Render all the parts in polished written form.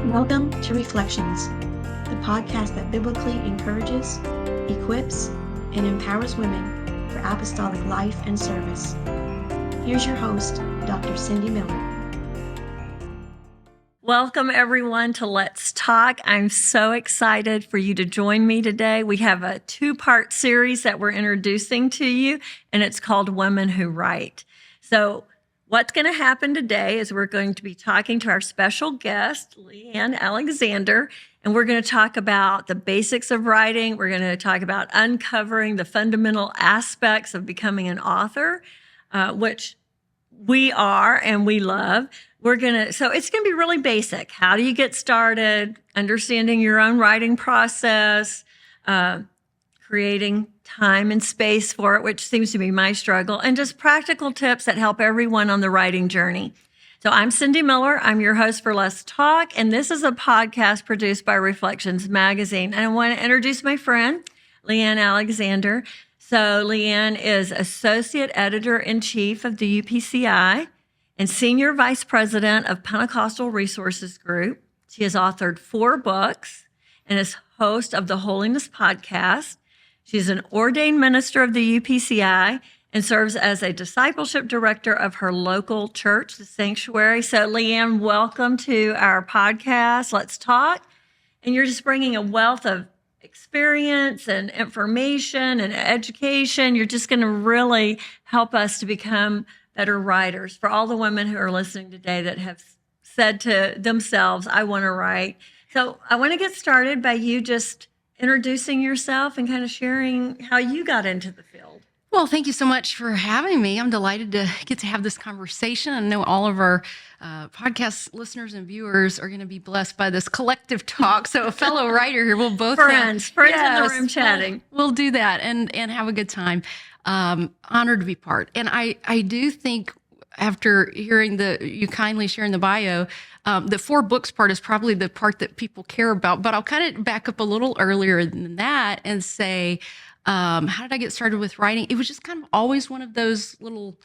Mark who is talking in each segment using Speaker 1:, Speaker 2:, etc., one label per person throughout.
Speaker 1: Welcome to Reflections, the podcast that biblically encourages, equips, and empowers women for apostolic life and service. Here's your host, Dr. Cindy Miller.
Speaker 2: Welcome, everyone, to Let's Talk. I'm so excited for you to join me today. We have a two-part series that we're introducing to you, and it's called Women Who Write. So what's going to happen today is we're going to be talking to our special guest, Leanne Alexander, and we're going to talk about the basics of writing. We're going to talk about uncovering the fundamental aspects of becoming an author, which we are and we love. So it's going to be really basic. How do you get started? Understanding your own writing process, creating time and space for it, which seems to be my struggle, and just practical tips that help everyone on the writing journey. So I'm Cindy Miller. I'm your host for Let's Talk, and this is a podcast produced by Reflections Magazine. And I want to introduce my friend, Leanne Alexander. So Leanne is Associate Editor-in-Chief of the UPCI and Senior Vice President of Pentecostal Resources Group. She has authored 4 books and is host of the Wholyness Podcast. She's an ordained minister of the UPCI and serves as a discipleship director of her local church, the Sanctuary. So Leanne, welcome to our podcast, Let's Talk. And you're just bringing a wealth of experience and information and education. You're just going to really help us to become better writers. For all the women who are listening today that have said to themselves, I want to write. So I want to get started by you just introducing yourself and kind of sharing how you got into the field.
Speaker 3: Well, thank you so much for having me. I'm delighted to get to have this conversation. I know all of our podcast listeners and viewers are going to be blessed by this collective talk. So a fellow writer here, we'll both
Speaker 2: friends in the room chatting.
Speaker 3: We'll do that and have a good time. Honored to be part. And I do think after hearing you kindly sharing the bio, the 4 books part is probably the part that people care about, but I'll kind of back up a little earlier than that and say, how did I get started with writing? It was just kind of always one of those little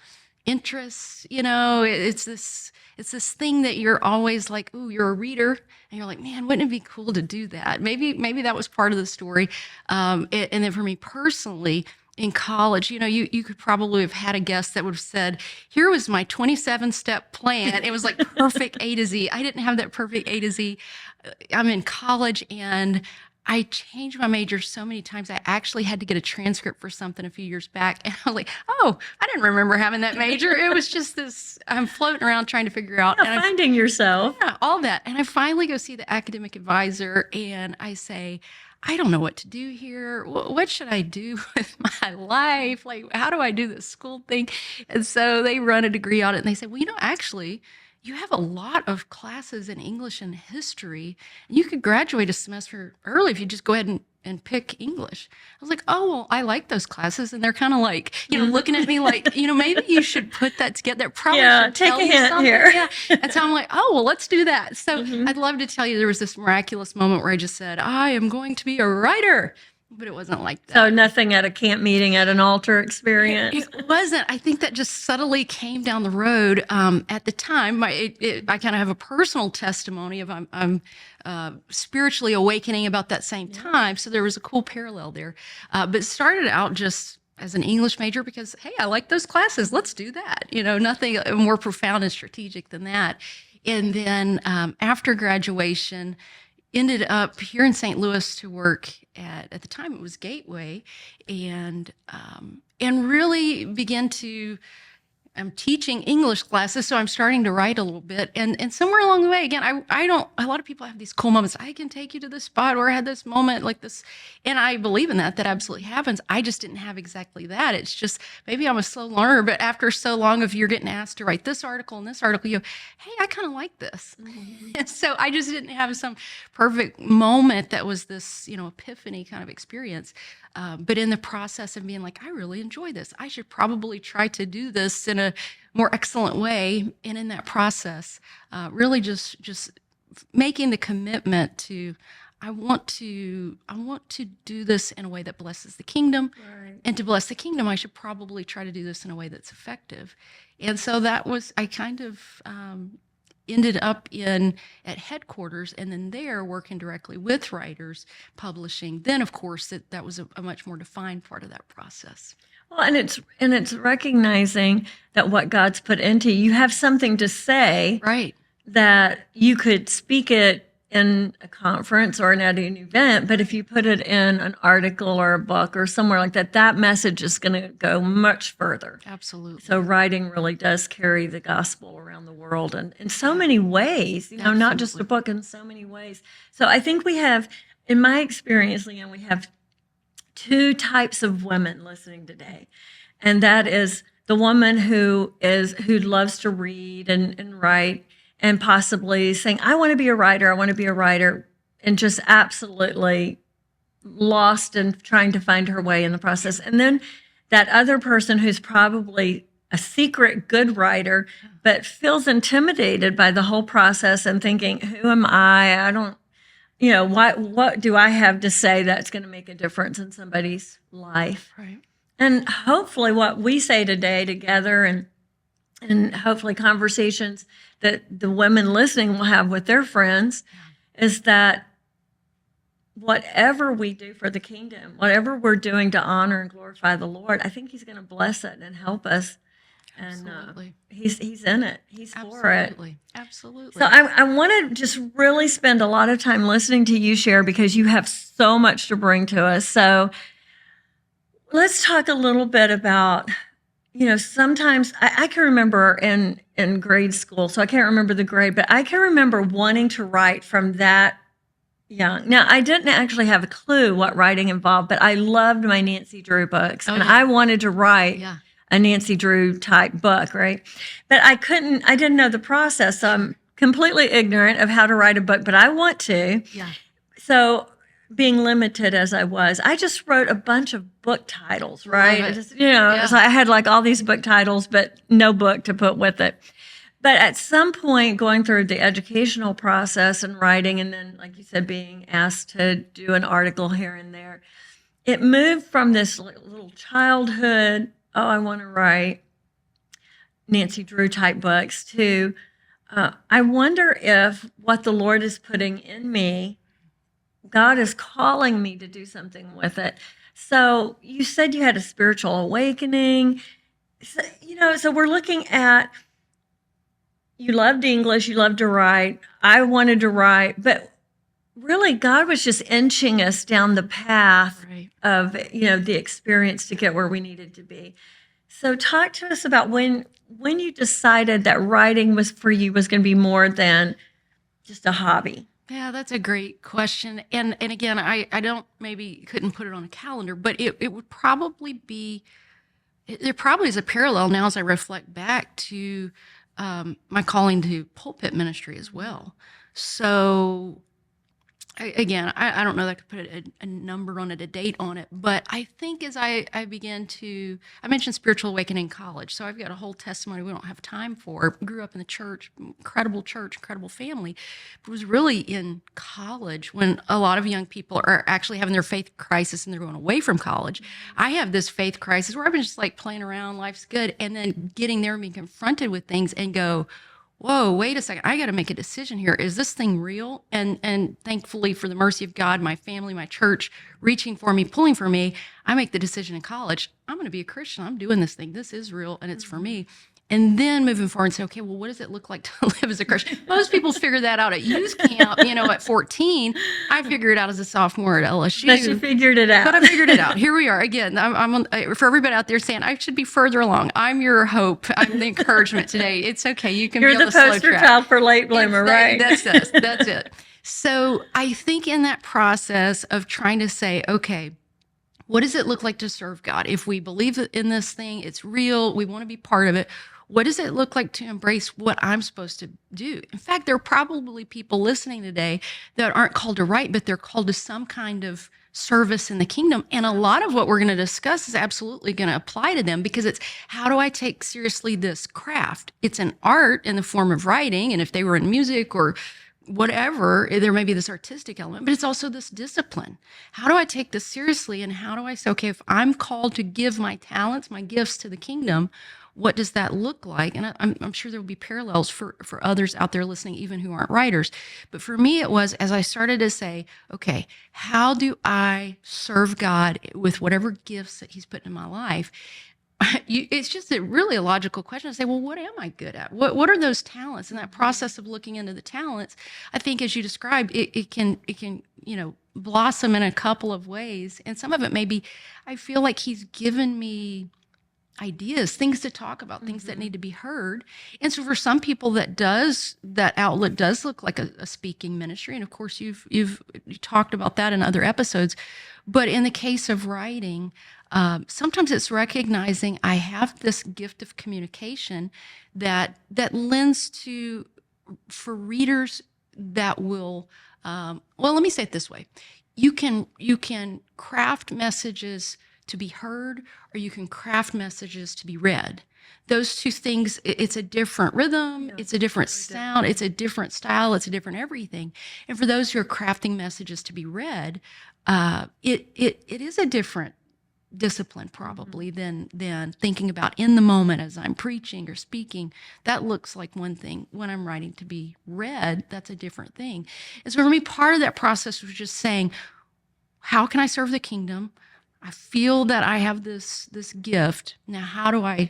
Speaker 3: interests, it's this thing that you're always like, ooh, you're a reader and you're like, man, wouldn't it be cool to do that? Maybe that was part of the story. And then for me personally, in college, you could probably have had a guest that would have said, here was my 27-step plan. It was like perfect A to Z. I didn't have that perfect A to Z. I'm in college and I changed my major so many times. I actually had to get a transcript for something a few years back. And I was like, oh, I didn't remember having that major. It was just this, I'm floating around trying to figure out.
Speaker 2: Yeah, finding yourself.
Speaker 3: Yeah, all that. And I finally go see the academic advisor and I say, I don't know what to do here. What should I do with my life? Like, how do I do this school thing? And so they run a degree audit and they say, well, actually, you have a lot of classes in English and history. And you could graduate a semester early if you just go ahead and pick English. I was like, oh, well, I like those classes. And they're kind of like, looking at me like, maybe you should put that together. Probably should
Speaker 2: take
Speaker 3: tell
Speaker 2: a
Speaker 3: you
Speaker 2: hint
Speaker 3: something.
Speaker 2: here.
Speaker 3: Yeah. And so I'm like, oh, well, let's do that. So I'd love to tell you there was this miraculous moment where I just said, I am going to be a writer. But it wasn't like that.
Speaker 2: So nothing at a camp meeting at an altar experience?
Speaker 3: It wasn't. I think that just subtly came down the road. At the time, I kind of have a personal testimony of I'm spiritually awakening about that same time. So there was a cool parallel there. But it started out just as an English major because, hey, I like those classes. Let's do that. Nothing more profound and strategic than that. And then after graduation, ended up here in St. Louis to work at the time it was Gateway, and really began to. I'm teaching English classes, so I'm starting to write a little bit. And somewhere along the way, again, I don't, a lot of people have these cool moments. I can take you to this spot where I had this moment like this. And I believe in that absolutely happens. I just didn't have exactly that. It's just, maybe I'm a slow learner, but after so long of you're getting asked to write this article and this article, you go, hey, I kind of like this. And so I just didn't have some perfect moment that was this, epiphany kind of experience. But in the process of being like, I really enjoy this. I should probably try to do this in a more excellent way. And in that process, really just making the commitment to, I want to do this in a way that blesses the kingdom. Right. And to bless the kingdom, I should probably try to do this in a way that's effective. And so that was, I kind of ended up at headquarters, and then there working directly with writers, publishing. Then, of course, that was a much more defined part of that process.
Speaker 2: Well, and it's recognizing that what God's put into you, you have something to say,
Speaker 3: Right.
Speaker 2: that you could speak it in a conference or at an event, but if you put it in an article or a book or somewhere like that, that message is going to go much further.
Speaker 3: Absolutely.
Speaker 2: So writing really does carry the gospel around the world, and in so many ways, not just a book, in so many ways. So I think we have, in my experience, Leanne, we have two types of women listening today. And that is the woman who loves to read and write, and possibly saying, I want to be a writer, and just absolutely lost and trying to find her way in the process. And then that other person who's probably a secret good writer, but feels intimidated by the whole process and thinking, who am I? I don't, what do I have to say that's going to make a difference in somebody's life?
Speaker 3: Right.
Speaker 2: And hopefully what we say today together, and hopefully conversations that the women listening will have with their friends, is that whatever we do for the kingdom, whatever we're doing to honor and glorify the Lord, I think He's going to bless it and help us. And he's in it. He's for it.
Speaker 3: Absolutely.
Speaker 2: So I want to just really spend a lot of time listening to you share, because you have so much to bring to us. So let's talk a little bit about, sometimes I can remember in grade school, so I can't remember the grade, but I can remember wanting to write from that young. Now, I didn't actually have a clue what writing involved, but I loved my Nancy Drew books, and I wanted to write a Nancy Drew type book, right? But I didn't know the process, so I'm completely ignorant of how to write a book, but I want to.
Speaker 3: Yeah.
Speaker 2: So being limited as I was, I just wrote a bunch of book titles, right? Just, so I had like all these book titles, but no book to put with it. But at some point, going through the educational process and writing, and then, like you said, being asked to do an article here and there, it moved from this little childhood, I want to write Nancy Drew type books, to I wonder if what the Lord is putting in me, God is calling me to do something with it. So you said you had a spiritual awakening. So we're looking at, you loved English, you loved to write. I wanted to write, but really God was just inching us down the path of, the experience to get where we needed to be. So talk to us about when you decided that writing was for you was going to be more than just a hobby.
Speaker 3: Yeah, that's a great question. And again, I couldn't put it on a calendar, but it would probably be, there probably is a parallel now as I reflect back to my calling to pulpit ministry as well. So I don't know that I could put a number on it, a date on it, but I think as I began to, I mentioned spiritual awakening in college, so I've got a whole testimony we don't have time for. Grew up in the church, incredible family, but it was really in college when a lot of young people are actually having their faith crisis and they're going away from college. I have this faith crisis where I've been just like playing around, life's good, and then getting there and being confronted with things and go, whoa, wait a second, I got to make a decision here. Is this thing real? And thankfully, for the mercy of God, my family, my church, reaching for me, pulling for me, I make the decision in college, I'm going to be a Christian. I'm doing this thing. This is real, and it's for me. And then moving forward and say, okay, well, what does it look like to live as a Christian? Most people figure that out at youth camp, at 14. I figured it out as a sophomore at LSU.
Speaker 2: But you figured it out.
Speaker 3: But I figured it out. Here we are. Again, for everybody out there saying, I should be further along. I'm your hope. I'm the encouragement today. It's okay. You can be on the slow track.
Speaker 2: You're the poster child for late bloomer, right?
Speaker 3: That's us. That's it. So I think in that process of trying to say, okay, what does it look like to serve God? If we believe in this thing, it's real, we want to be part of it. What does it look like to embrace what I'm supposed to do? In fact, there are probably people listening today that aren't called to write, but they're called to some kind of service in the kingdom. And a lot of what we're going to discuss is absolutely going to apply to them, because it's, how do I take seriously this craft? It's an art in the form of writing. And if they were in music or whatever, there may be this artistic element, but it's also this discipline. How do I take this seriously? And how do I say, okay, if I'm called to give my talents, my gifts to the kingdom, what does that look like? And I'm sure there will be parallels for others out there listening, even who aren't writers. But for me, it was as I started to say, okay, how do I serve God with whatever gifts that he's put in my life? It's just really a logical question to say, well, what am I good at? What are those talents? And that process of looking into the talents, I think, as you described, it can blossom in a couple of ways. And some of it may be, I feel like he's given me ideas, things to talk about, things that need to be heard. And so for some people that outlet does look like a speaking ministry. And of course you talked about that in other episodes. But in the case of writing, sometimes it's recognizing I have this gift of communication that lends to, for readers that will, let me say it this way. You can craft messages to be heard, or you can craft messages to be read. Those two things, it's a different rhythm, it's a different sound, it's a different style, it's a different everything. And for those who are crafting messages to be read, it is a different discipline probably than thinking about in the moment as I'm preaching or speaking. That looks like one thing. When I'm writing to be read, that's a different thing. And so for me, part of that process was just saying, how can I serve the kingdom? I feel that I have this gift. Now, how do I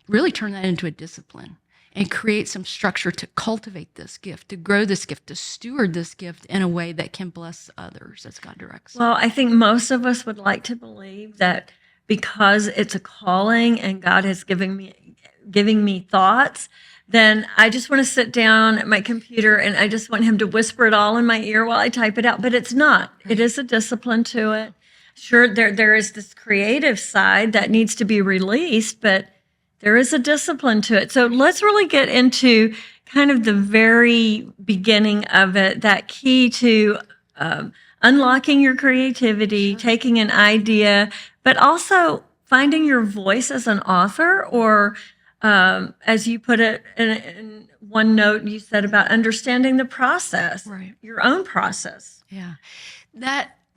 Speaker 3: really turn that into a discipline and create some structure to cultivate this gift, to grow this gift, to steward this gift in a way that can bless others as God directs?
Speaker 2: Well, I think most of us would like to believe that because it's a calling and God has giving me thoughts, then I just want to sit down at my computer and I just want him to whisper it all in my ear while I type it out. But it's not. It is a discipline to it. Sure, there is this creative side that needs to be released, but there is a discipline to it. So let's really get into kind of the very beginning of it, that key to unlocking your creativity, taking an idea, but also finding your voice as an author, or as you put it in one note, you said about understanding the process,
Speaker 3: right?
Speaker 2: Your own process.
Speaker 3: Yeah.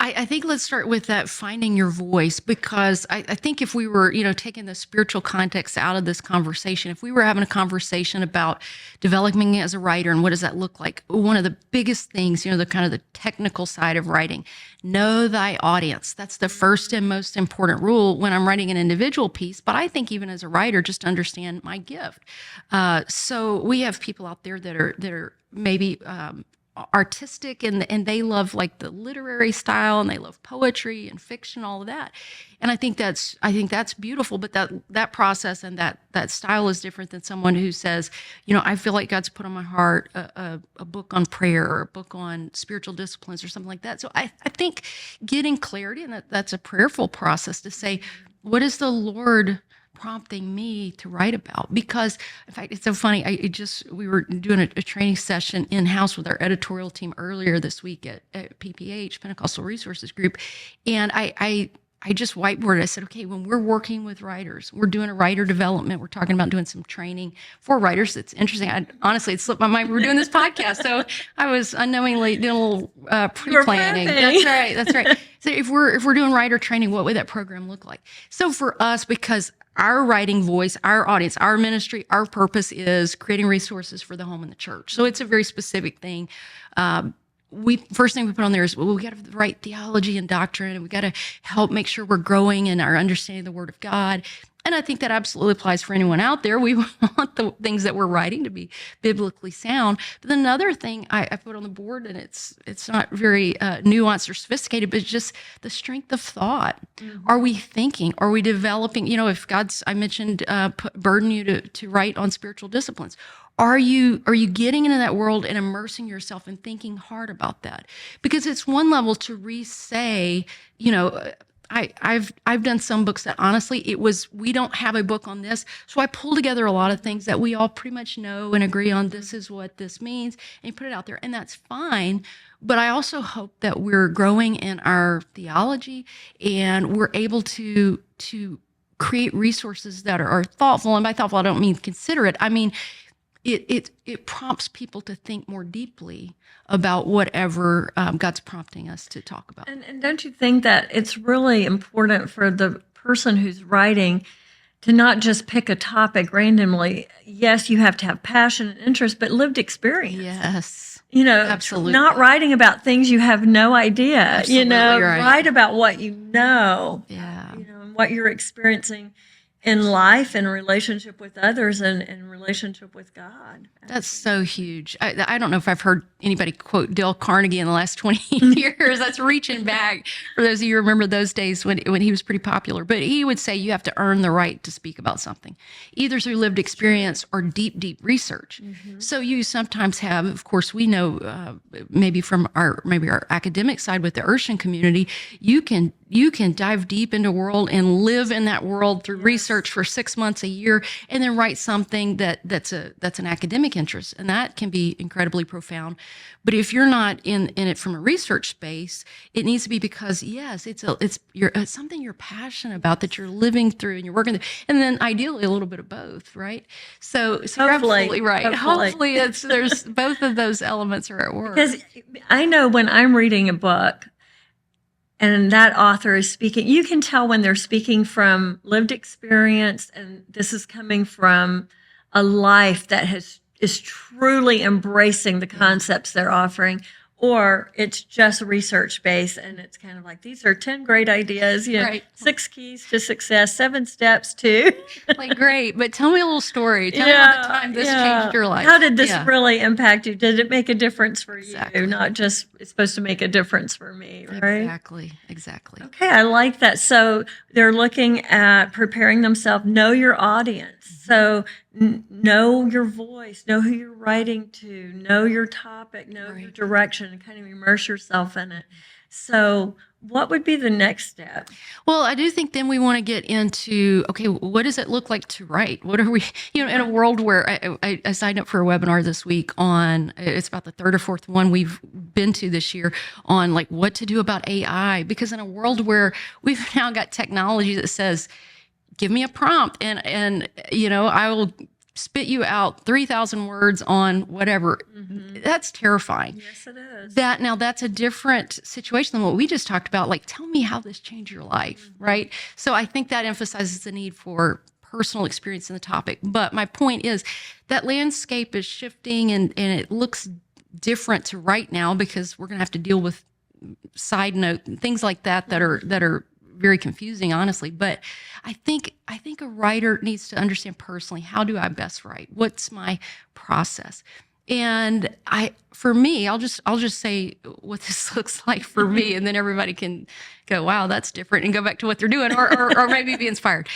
Speaker 3: I think let's start with that, finding your voice, because I think if we were, taking the spiritual context out of this conversation, if we were having a conversation about developing as a writer and what does that look like, one of the biggest things, the kind of the technical side of writing, know thy audience. That's the first and most important rule when I'm writing an individual piece. But I think even as a writer, just to understand my gift. So we have people out there that are maybe artistic and they love like the literary style and they love poetry and fiction, all of that. And I think that's beautiful, but that process and that style is different than someone who says, I feel like God's put on my heart a book on prayer or a book on spiritual disciplines or something like that. So I think getting clarity, and that's a prayerful process to say, what is the Lord prompting me to write about? Because in fact, it's so funny. We were doing a training session in-house with our editorial team earlier this week at PPH, Pentecostal Resources Group. And I just whiteboarded. I said, okay, when we're working with writers, we're doing a writer development. We're talking about doing some training for writers. It's interesting. Honestly, it slipped my mind. We were doing this podcast. So I was unknowingly doing a little pre-planning. That's right. So if we're doing writer training, what would that program look like? So for us, because our writing voice, our audience, our ministry, our purpose is creating resources for the home and the church. So it's a very specific thing. First thing we put on there is, we got to write theology and doctrine, and we got to help make sure we're growing in our understanding of the Word of God. And I think that absolutely applies for anyone out there. We want the things that we're writing to be biblically sound. But another thing I put on the board, and it's not very nuanced or sophisticated, but it's just the strength of thought. Mm-hmm. Are we thinking? Are we developing? If I mentioned burden you to write on spiritual disciplines. Are you getting into that world and immersing yourself and thinking hard about that? Because it's one level to re-say, I've done some books that honestly we don't have a book on this. So I pull together a lot of things that we all pretty much know and agree on. This is what this means, and you put it out there, and that's fine. But I also hope that we're growing in our theology and we're able to create resources that are thoughtful. And by thoughtful, I don't mean considerate. I mean, it prompts people to think more deeply about whatever God's prompting us to talk about.
Speaker 2: And don't you think that it's really important for the person who's writing to not just pick a topic randomly. Yes, you have to have passion and interest, but lived experience.
Speaker 3: Yes.
Speaker 2: Absolutely. Not writing about things you have no idea.
Speaker 3: Absolutely right.
Speaker 2: Write about what you know.
Speaker 3: Yeah.
Speaker 2: And what you're experiencing in life, in relationship with others, and in relationship with God.
Speaker 3: That's so huge. I don't know if I've heard anybody quote Dale Carnegie in the last 20 years. That's reaching back for those of you who remember those days when he was pretty popular. But he would say you have to earn the right to speak about something, either through lived experience or deep, deep research. Mm-hmm. So you sometimes have, of course, we know maybe from our academic side with the Urshan community, you can dive deep into a world and live in that world through research for 6 months, a year, and then write something that's an academic interest, and that can be incredibly profound. But if you're not in it from a research space, it needs to be because it's something you're passionate about, that you're living through and you're working through, and then ideally a little bit of both, right? So you're absolutely right. Hopefully there's both of those elements are at work.
Speaker 2: Because I know when I'm reading a book, and that author is speaking, you can tell when they're speaking from lived experience, and this is coming from a life that is truly embracing the concepts they're offering, or it's just research based, and it's kind of like, these are 10 great ideas,
Speaker 3: right.
Speaker 2: 6 keys to success, 7 steps to.
Speaker 3: Like, great, but tell me a little story. Tell me about the time this changed your life.
Speaker 2: How did this really impact you? Did it make a difference for
Speaker 3: Exactly.
Speaker 2: you? Not just, it's supposed to make a difference for me, right?
Speaker 3: Exactly.
Speaker 2: Okay, I like that. So they're looking at preparing themselves, know your audience. So know your voice, know who you're writing to, know your topic, know your direction, and kind of immerse yourself in it. So what would be the next step?
Speaker 3: Well, I do think then we want to get into, okay, what does it look like to write? What are we, in a world where I signed up for a webinar this week on, it's about the third or fourth one we've been to this year on like what to do about AI, because in a world where we've now got technology that says, give me a prompt and I will spit you out 3,000 words on whatever. Mm-hmm. That's terrifying.
Speaker 2: Yes, it is.
Speaker 3: That's a different situation than what we just talked about. Like, tell me how this changed your life, right? So I think that emphasizes the need for personal experience in the topic. But my point is that landscape is shifting and it looks different to right now, because we're going to have to deal with side note and things like that are very confusing, honestly. But I think a writer needs to understand personally, how do I best write? What's my process? And for me, I'll just say what this looks like for me, and then everybody can go, wow, that's different, and go back to what they're doing, or maybe be inspired.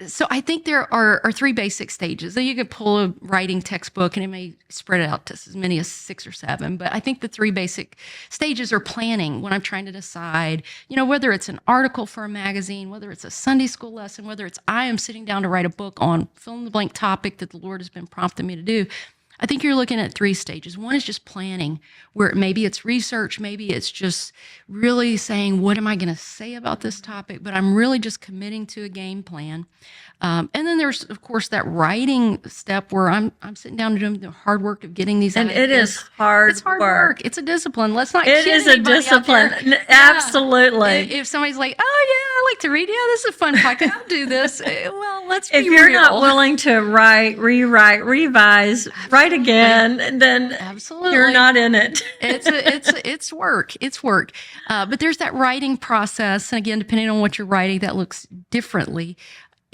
Speaker 3: So I think there are 3 basic stages. You could pull a writing textbook and it may spread it out to as many as 6 or 7. But I think the 3 basic stages are planning, when I'm trying to decide, whether it's an article for a magazine, whether it's a Sunday school lesson, whether it's I am sitting down to write a book on fill in the blank topic that the Lord has been prompting me to do. I think you're looking at 3 stages. One is just planning, where maybe it's research, maybe it's just really saying, what am I going to say about this topic? But I'm really just committing to a game plan. And then there's, of course, that writing step where I'm sitting down and doing the hard work of getting these
Speaker 2: and
Speaker 3: ideas.
Speaker 2: It is hard
Speaker 3: It's hard work. It's a discipline. Let's not
Speaker 2: It
Speaker 3: kid
Speaker 2: is a
Speaker 3: anybody
Speaker 2: discipline.
Speaker 3: out there.
Speaker 2: Absolutely.
Speaker 3: If somebody's like, oh, yeah, I like to read. Yeah, this is a fun podcast. I'll do this. Well, let's be real.
Speaker 2: If you're not willing to write, rewrite, revise, write again, then
Speaker 3: absolutely
Speaker 2: you're not in it.
Speaker 3: It's work. It's work. But there's that writing process. And again, depending on what you're writing, that looks differently.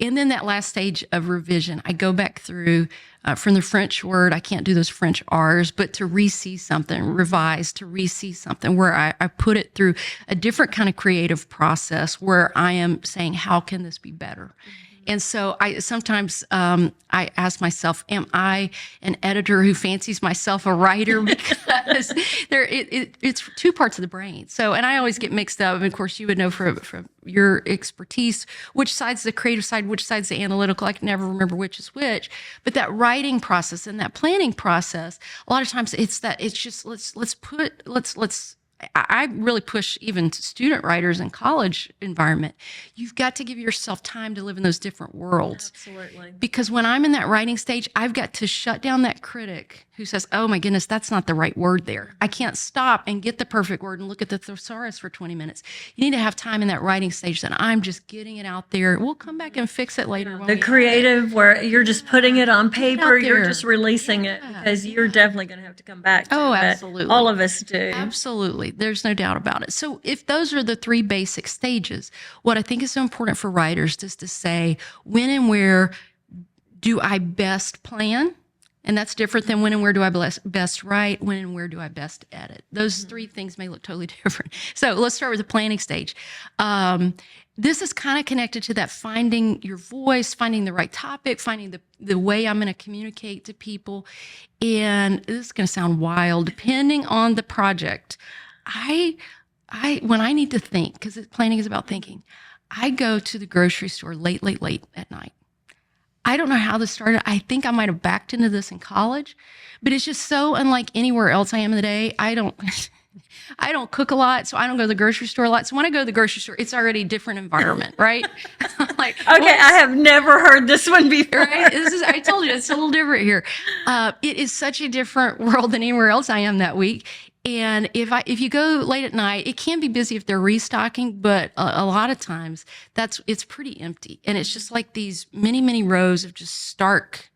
Speaker 3: And then that last stage of revision, I go back through from the French word, I can't do those French R's, but to re-see something, revise, to re-see something, where I put it through a different kind of creative process where I am saying, how can this be better? Mm-hmm. And so I sometimes I ask myself, am I an editor who fancies myself a writer? Because it's 2 parts of the brain. So, and I always get mixed up. And of course, you would know from your expertise, which side's the creative side, which side's the analytical. I can never remember which is which. But that writing process and that planning process, a lot of times it's just let's I really push even to student writers in college environment. You've got to give yourself time to live in those different worlds.
Speaker 2: Absolutely.
Speaker 3: Because when I'm in that writing stage, I've got to shut down that critic who says, oh my goodness, that's not the right word there. I can't stop and get the perfect word and look at the thesaurus for 20 minutes. You need to have time in that writing stage that I'm just getting it out there. We'll come back and fix it later.
Speaker 2: The creative where you're just putting it on paper, you're just releasing it because you're definitely going to have to come back to
Speaker 3: Oh,
Speaker 2: it.
Speaker 3: absolutely.
Speaker 2: All of us do.
Speaker 3: Absolutely. There's no doubt about it. So if those are the three basic stages, what I think is so important for writers is to say, when and where do I best plan? And that's different than when and where do I best write, when and where do I best edit. Those three things may look totally different. So let's start with the planning stage. This is kind of connected to that finding your voice, finding the right topic, finding the way I'm going to communicate to people. And this is going to sound wild, depending on the project. I when I need to think, because planning is about thinking, I go to the grocery store late at night. I don't know how this started. I think I might have backed into this in college, but it's just so unlike anywhere else I am in the day. I don't cook a lot, so I don't go to the grocery store a lot. So when I go to the grocery store, it's already a different environment, right? Like,
Speaker 2: okay, I have never heard this one before.
Speaker 3: Right? I told you, it's a little different here. It is such a different world than anywhere else I am that week. And if you go late at night, it can be busy if they're restocking, but a lot of times it's pretty empty. And it's just like these many rows of just stark,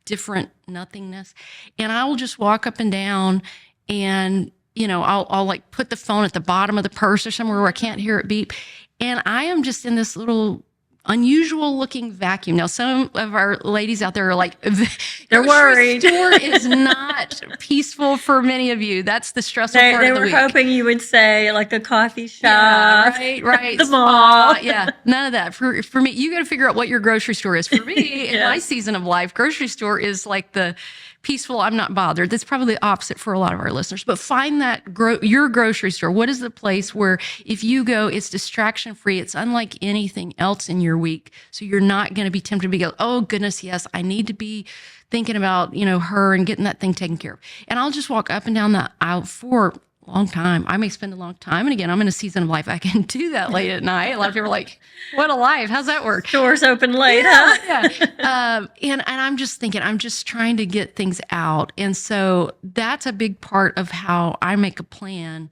Speaker 3: different nothingness. And I will just walk up and down and, I'll like put the phone at the bottom of the purse or somewhere where I can't hear it beep. And I am just in this little unusual looking vacuum. Now, some of our ladies out there are like,
Speaker 2: they're worried.
Speaker 3: Store is not peaceful for many of you. That's the stressful part of the week.
Speaker 2: They were hoping you would say like a coffee shop.
Speaker 3: Yeah, right.
Speaker 2: The mall.
Speaker 3: Yeah, none of that. For me, you got to figure out what your grocery store is. For me, in my season of life, grocery store is like the peaceful, I'm not bothered. That's probably the opposite for a lot of our listeners. But find that your grocery store. What is the place where if you go, it's distraction free. It's unlike anything else in your week. So you're not going to be tempted to go, oh goodness, yes, I need to be thinking about, her and getting that thing taken care of. And I'll just walk up and down the aisle for a long time. I may spend a long time. And again, I'm in a season of life. I can do that late at night. A lot of people are like, what a life. How's that work?
Speaker 2: Stores open late, huh?
Speaker 3: Yeah. And I'm just thinking, I'm just trying to get things out. And so that's a big part of how I make a plan.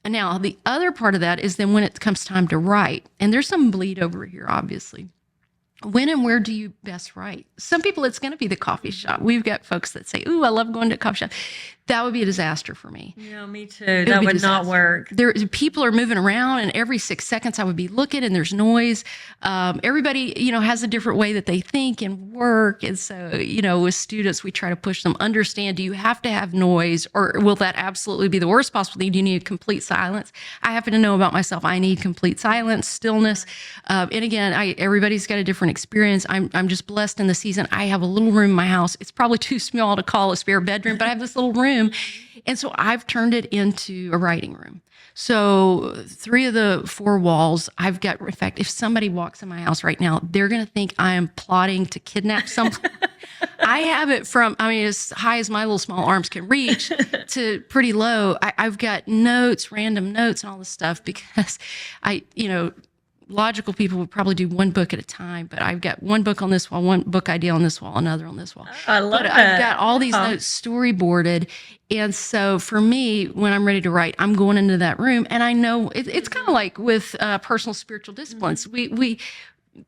Speaker 3: And now the other part of that is then when it comes time to write, and there's some bleed over here, obviously. When and where do you best write? Some people, it's going to be the coffee shop. We've got folks that say, ooh, I love going to a coffee shop. That would be a disaster for me.
Speaker 2: Yeah, me too. That would not work.
Speaker 3: People are moving around, and every 6 seconds I would be looking, and there's noise. Everybody, has a different way that they think and work. And so, with students, we try to push them, understand, do you have to have noise, or will that absolutely be the worst possible thing? Do you need complete silence? I happen to know about myself. I need complete silence, stillness. And again, everybody's got a different experience. I'm just blessed in the season. I have a little room in my house. It's probably too small to call a spare bedroom, but I have this little room. And so I've turned it into a writing room. So 3 of the 4 walls I've got, in fact, if somebody walks in my house right now, they're going to think I am plotting to kidnap someone. I have it from, as high as my little small arms can reach to pretty low. I've got notes, random notes and all this stuff because logical people would probably do one book at a time, but I've got one book on this wall, one book idea on this wall, another on this wall.
Speaker 2: I love that.
Speaker 3: I've got all these notes storyboarded. And so for me, when I'm ready to write, I'm going into that room, and I know it's kind of like with personal spiritual disciplines. We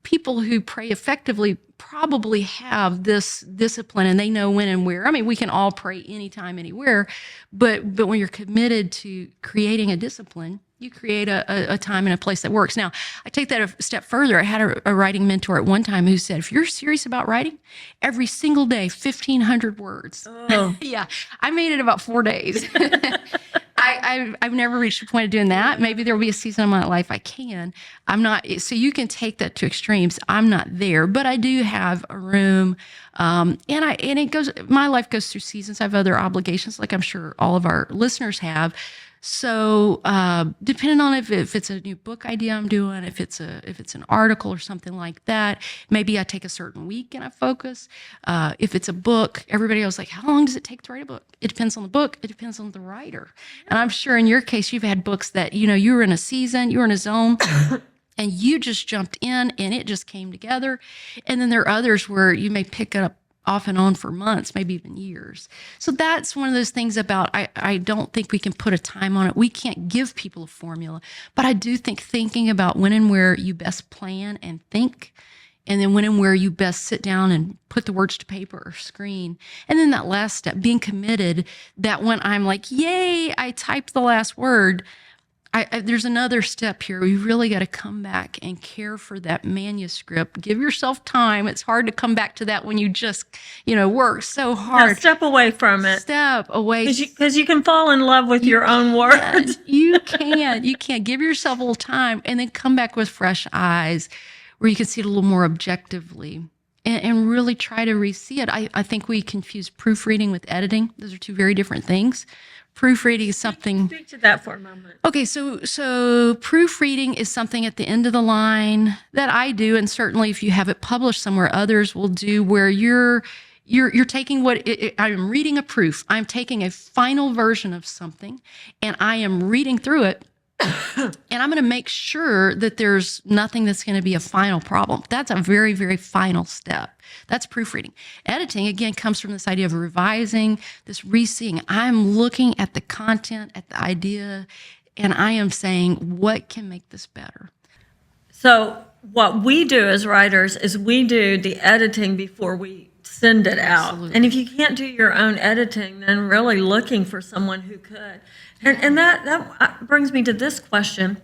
Speaker 3: people who pray effectively probably have this discipline, and they know when and where. We can all pray anytime, anywhere, but when you're committed to creating a discipline, you create a time and a place that works. Now, I take that a step further. I had a writing mentor at one time who said, if you're serious about writing, every single day, 1,500 words.
Speaker 2: Oh.
Speaker 3: Yeah, I made it about 4 days. I've never reached a point of doing that. Maybe there will be a season of my life I can. I'm not, so you can take that to extremes. I'm not there, but I do have a room. And it goes, my life goes through seasons. I have other obligations, like I'm sure all of our listeners have. So, depending on if it's a new book idea I'm doing, if it's an article or something like that, maybe I take a certain week and I focus. If it's a book, everybody else like, how long does it take to write a book? It depends on the book. It depends on the writer. And I'm sure in your case, you've had books that, you were in a season, you were in a zone. And you just jumped in and it just came together. And then there are others where you may pick up off and on for months, maybe even years. So that's one of those things about, I don't think we can put a time on it. We can't give people a formula, but I do think thinking about when and where you best plan and think, and then when and where you best sit down and put the words to paper or screen. And then that last step, being committed, that when I'm like, yay, I typed the last word, there's another step here. We really got to come back and care for that manuscript. Give yourself time. It's hard to come back to that when you just, work so hard.
Speaker 2: Now step away from it.
Speaker 3: Step away.
Speaker 2: Because you can fall in love with your own words.
Speaker 3: You can. You can. Give yourself a little time and then come back with fresh eyes where you can see it a little more objectively and really try to re-see it. I think we confuse proofreading with editing. Those are two very different things. Proofreading is something.
Speaker 2: Speak to that for a moment.
Speaker 3: Okay, so proofreading is something at the end of the line that I do, and certainly if you have it published somewhere, others will do, where you're taking I'm reading a proof. I'm taking a final version of something, and I am reading through it. And I'm going to make sure that there's nothing that's going to be a final problem. That's a very, very final step. That's proofreading. Editing, again, comes from this idea of revising, this re-seeing. I'm looking at the content, at the idea, and I am saying, what can make this better?
Speaker 2: So what we do as writers is we do the editing before we send it out.
Speaker 3: Absolutely.
Speaker 2: And if you can't do your own editing, then really looking for someone who could. And that brings me to this question.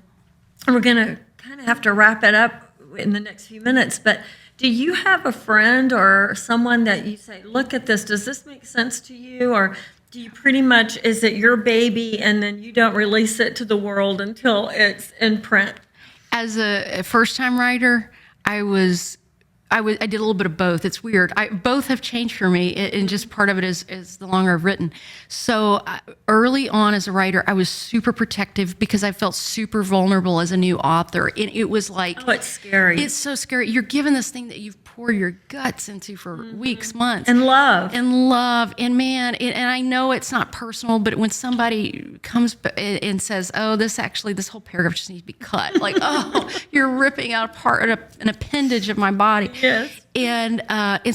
Speaker 2: And we're going to kind of have to wrap it up in the next few minutes. But do you have a friend or someone that you say, look at this, does this make sense to you? Or do you pretty much, is it your baby and then you don't release it to the world until it's in print?
Speaker 3: As a first-time writer, I did a little bit of both. It's weird. Both have changed for me, and just part of it is the longer I've written. So early on as a writer, I was super protective because I felt super vulnerable as a new author. And it was like...
Speaker 2: Oh, it's scary.
Speaker 3: It's so scary. You're given this thing that you've poured your guts into for weeks, months.
Speaker 2: And love.
Speaker 3: And man, and I know it's not personal, but when somebody comes and says, oh, this whole paragraph just needs to be cut. Like, oh, you're ripping out an appendage of my body.
Speaker 2: Yes.
Speaker 3: And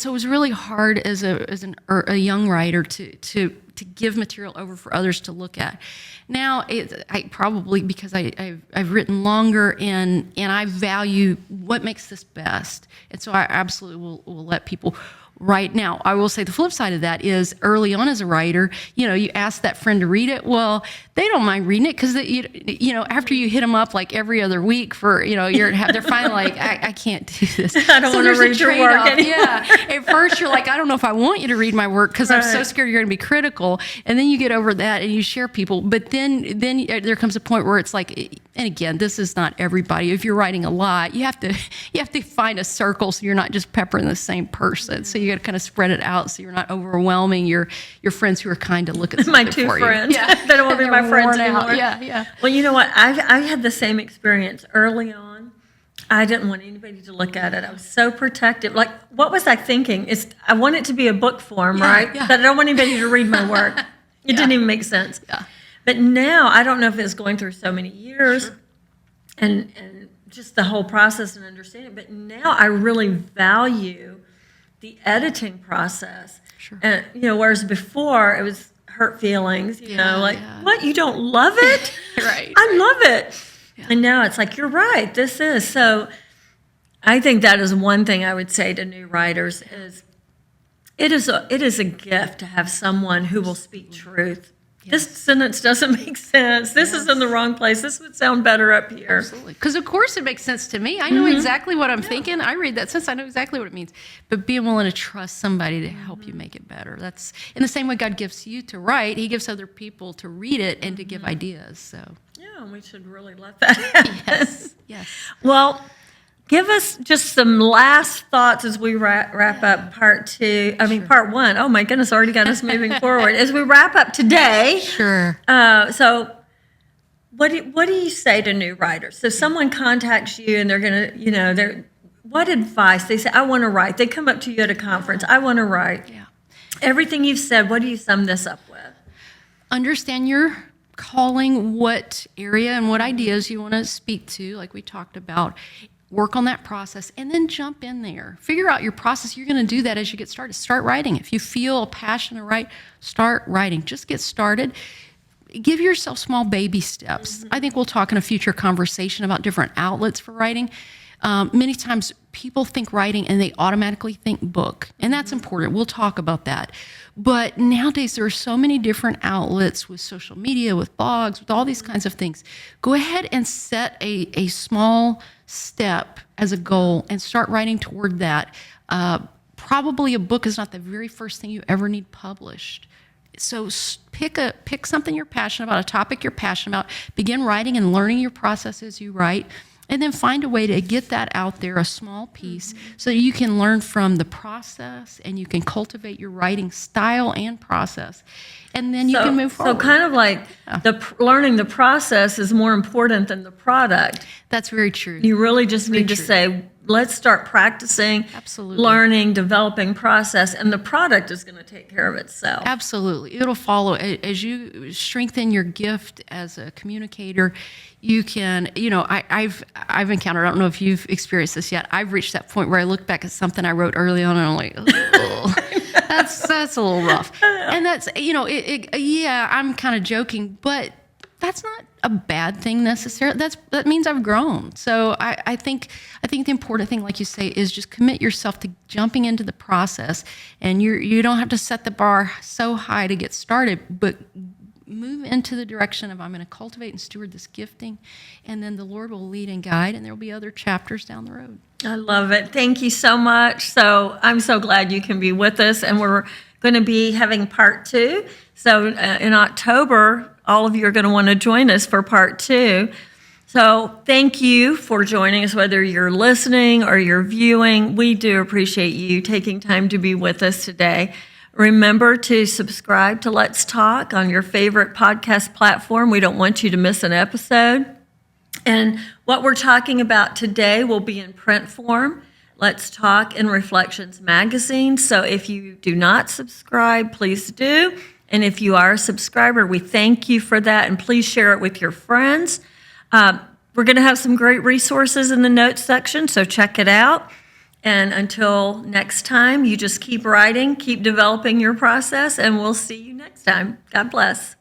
Speaker 3: so it was really hard as a young writer to give material over for others to look at. Now, I probably, because I've written longer and I value what makes this best. And so I absolutely will let people write. Now, I will say the flip side of that is early on as a writer, you ask that friend to read it. Well, they don't mind reading it because, after you hit them up like every other week for, they're finally like, I can't do this.
Speaker 2: I don't want to read your work anymore.
Speaker 3: Yeah. At first, you're like, I don't know if I want you to read my work because I'm so scared you're going to be critical. And then you get over that and you share people. But then there comes a point where it's like, and again, this is not everybody. If you're writing a lot, you have to find a circle so you're not just peppering the same person. So you got to kind of spread it out so you're not overwhelming your friends who are kind to look at something
Speaker 2: my two
Speaker 3: for
Speaker 2: friends.
Speaker 3: You. Yeah.
Speaker 2: They don't want to be my friends anymore.
Speaker 3: Yeah.
Speaker 2: Well, you know what? I had the same experience early on. I didn't want anybody to look at it. I was so protective. Like, what was I thinking? I want it to be a book form, right?
Speaker 3: Yeah.
Speaker 2: But I don't want anybody to read my work. It didn't even make sense.
Speaker 3: Yeah.
Speaker 2: But now, I don't know if it's going through so many years and just the whole process and understanding, but now I really value the editing process.
Speaker 3: Sure.
Speaker 2: And, whereas before it was hurt feelings, what, you don't love it?
Speaker 3: Right.
Speaker 2: I love it. Yeah. And now it's like, you're right, this is. So I think that is one thing I would say to new writers is it is a gift to have someone who will speak truth. Yes. This sentence doesn't make sense. This is in the wrong place. This would sound better up here.
Speaker 3: Absolutely. Because, of course, it makes sense to me. I know exactly what I'm thinking. I read that sentence. I know exactly what it means. But being willing to trust somebody to help you make it better. That's in the same way God gives you to write. He gives other people to read it and to give ideas. So
Speaker 2: yeah, we should really let that happen.
Speaker 3: Yes.
Speaker 2: Well, give us just some last thoughts as we wrap up part one. Oh my goodness, already got us moving forward. As we wrap up today.
Speaker 3: Sure.
Speaker 2: So what do you say to new writers? So someone contacts you and they're going to, what advice? They say, I want to write. They come up to you at a conference. I want to write.
Speaker 3: Yeah.
Speaker 2: Everything you've said, what do you sum this up with?
Speaker 3: Understand your calling, what area and what ideas you want to speak to, like we talked about. work on that process, and then jump in there. Figure out your process. You're going to do that as you get started. Start writing. If you feel a passion to write, start writing. Just get started. Give yourself small baby steps. I think we'll talk in a future conversation about different outlets for writing. Many times people think writing and they automatically think book, and that's important. We'll talk about that. But nowadays there are so many different outlets with social media, with blogs, with all these kinds of things. Go ahead and set a small step as a goal and start writing toward that. Probably a book is not the very first thing you ever need published. So pick something you're passionate about, a topic you're passionate about. Begin writing and learning your process as you write, and then find a way to get that out there, a small piece, so that you can learn from the process and you can cultivate your writing style and process. And then you can move forward.
Speaker 2: So kind of like learning the process is more important than the product.
Speaker 3: That's very true.
Speaker 2: You really just need to say, let's start practicing, learning, developing process, and the product is going to take care of itself.
Speaker 3: Absolutely. It'll follow. As you strengthen your gift as a communicator, you can, I've encountered, I don't know if you've experienced this yet, I've reached that point where I look back at something I wrote early on and I'm like, oh, that's a little rough. And that's, I'm kind of joking, but that's not a bad thing necessarily. That means I've grown. So I think the important thing, like you say, is just commit yourself to jumping into the process. And you don't have to set the bar so high to get started, but move into the direction of I'm going to cultivate and steward this gifting, and then the Lord will lead and guide, and there will be other chapters down the road.
Speaker 2: I love it. Thank you so much. So I'm so glad you can be with us, and we're going to be having part 2. So in October, all of you are going to want to join us for part 2. So thank you for joining us, whether you're listening or you're viewing. We do appreciate you taking time to be with us today. Remember to subscribe to Let's Talk on your favorite podcast platform. We don't want you to miss an episode. And what we're talking about today will be in print form. Let's Talk in Reflections magazine. So if you do not subscribe, please do. And if you are a subscriber, we thank you for that. And please share it with your friends. We're going to have some great resources in the notes section, so check it out. And until next time, you just keep writing, keep developing your process, and we'll see you next time. God bless.